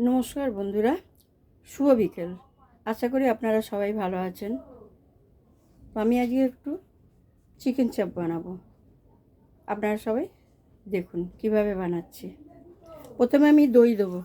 নমস্কার বন্ধুরা, শুভ বিকেল। আশা করি আপনারা সবাই ভালো আছেন। আমি আজকে একটু চিকেন চাপ বানাবো। আপনারা সবাই দেখুন কিভাবে বানাচ্ছি। প্রথমে আমি দই দেবো।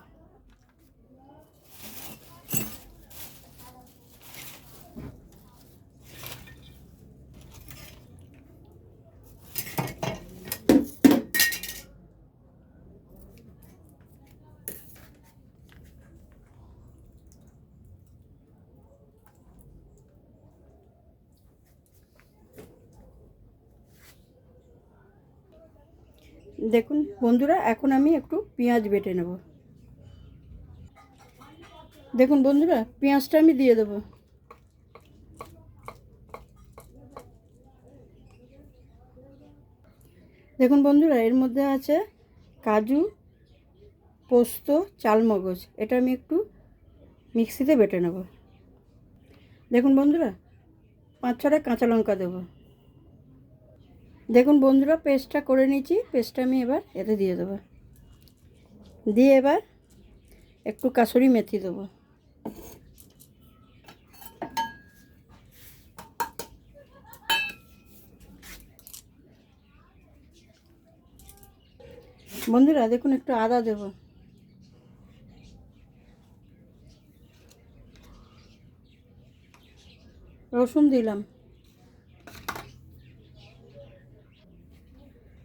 দেখুন বন্ধুরা, এখন আমি একটু পেঁয়াজ বেটে নেব। দেখুন বন্ধুরা, পেঁয়াজটা আমি দিয়ে দেবো। দেখুন বন্ধুরা, এর মধ্যে আছে কাজু, পোস্ত, চালমগজ। এটা আমি একটু মিক্সিতে বেটে নেব। দেখুন বন্ধুরা, 5-6টা কাঁচা লঙ্কা দেবো। দেখুন বন্ধুরা, পেস্টটা করে নিয়েছি। পেস্টটা আমি এবার এতে দিয়ে দেবো। দিয়ে এবার একটু কাসুরি মেথি দেবো। বন্ধুরা দেখুন, একটু আদা দেব। রসুন দিলাম।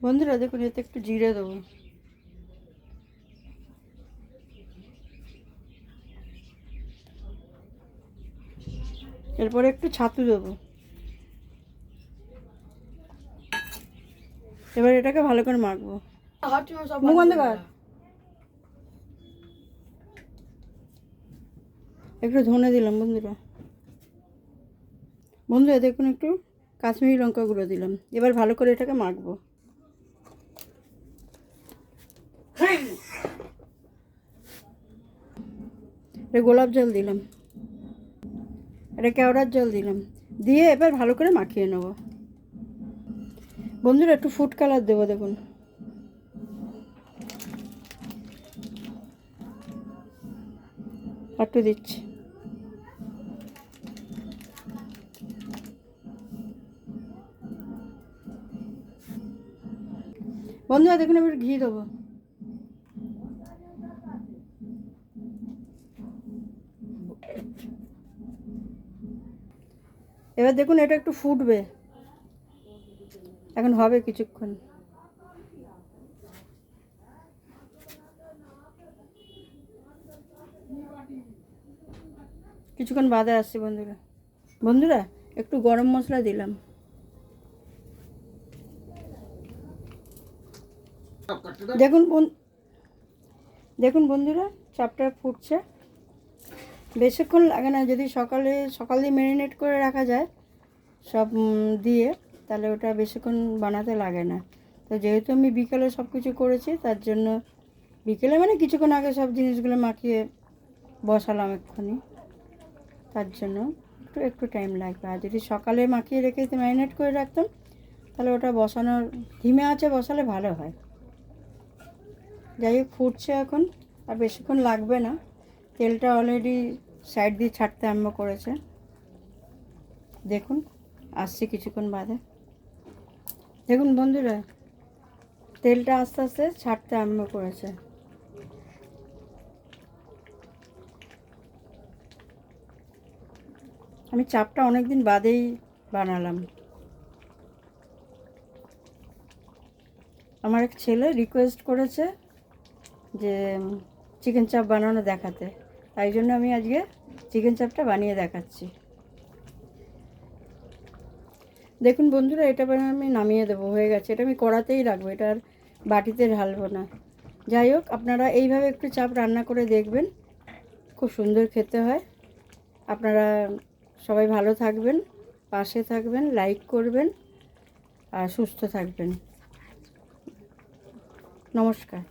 বন্ধুরা দেখুন, এতে একটু জিরে দেবো। এরপরে একটু ছাতু দেবো। এবার এটাকে ভালো করে মাখবো। মুখ বন্ধ কর। একটু ধনে দিলাম বন্ধুরা। বন্ধুরা দেখুন, একটু কাশ্মীরি লঙ্কা গুঁড়ো দিলাম। এবার ভালো করে এটাকে মাখবো। এটা গোলাপ জল দিলাম। এটা কেওড়ার জল দিলাম। দিয়ে এবার ভালো করে মাখিয়ে নেব। বন্ধুরা একটু ফুড কালার দেবো। দেখুন একটু দিচ্ছি। বন্ধুরা দেখুন, এবার ঘি দেবো। এবার দেখুন, এটা একটু ফুটবে। এখন হবে কিছুক্ষণ। কিছুক্ষণ বাদে আসছি বন্ধুরা। বন্ধুরা একটু গরম মশলা দিলাম। দেখুন দেখুন বন্ধুরা, চাপটা ফুটছে। বেশিক্ষণ লাগে না। যদি সকাল দিয়ে ম্যারিনেট করে রাখা যায় সব দিয়ে, তাহলে ওটা বেশিক্ষণ বানাতে লাগে না। তো যেহেতু আমি বিকেলে সব কিছু করেছি, তার জন্য বিকেলে মানে কিছুক্ষণ আগে সব জিনিসগুলো মাখিয়ে বসালাম এক্ষুনি। তার জন্য একটু টাইম লাগবে। আর যদি সকালে মাখিয়ে রেখে ম্যারিনেট করে রাখতাম, তাহলে ওটা বসানোর ধিমে আঁচে বসালে ভালো হয়। যাই হোক, ফুটছে এখন, আর বেশিক্ষণ লাগবে না। তেলটা অলরেডি সাইড দিয়ে ছাড়তে আরম্ভ করেছে। দেখুন আসছে কিছুক্ষণ বাদে। দেখুন বন্ধুরা, তেলটা আস্তে আস্তে ছাড়তে আরম্ভ করেছে। আমি চাপটা অনেক দিন বাদেই বানালাম। আমার এক ছেলে রিকোয়েস্ট করেছে যে চিকেন চাপ বানানো দেখাতে, তাই জন্য আমি আজকে চিকেন চাপটা বানিয়ে দেখাচ্ছি। দেখুন বন্ধুরা, এটা আমি নামিয়ে দেবো। হয়ে গেছে। এটা আমি কড়াতেই রাখবো, এটা আর বাটিতে ঢালবো না। যাই হোক, আপনারা এইভাবে একটু চাপ রান্না করে দেখবেন, খুব সুন্দর খেতে হয়। আপনারা সবাই ভালো থাকবেন, পাশে থাকবেন, লাইক করবেন, আর সুস্থ থাকবেন। নমস্কার।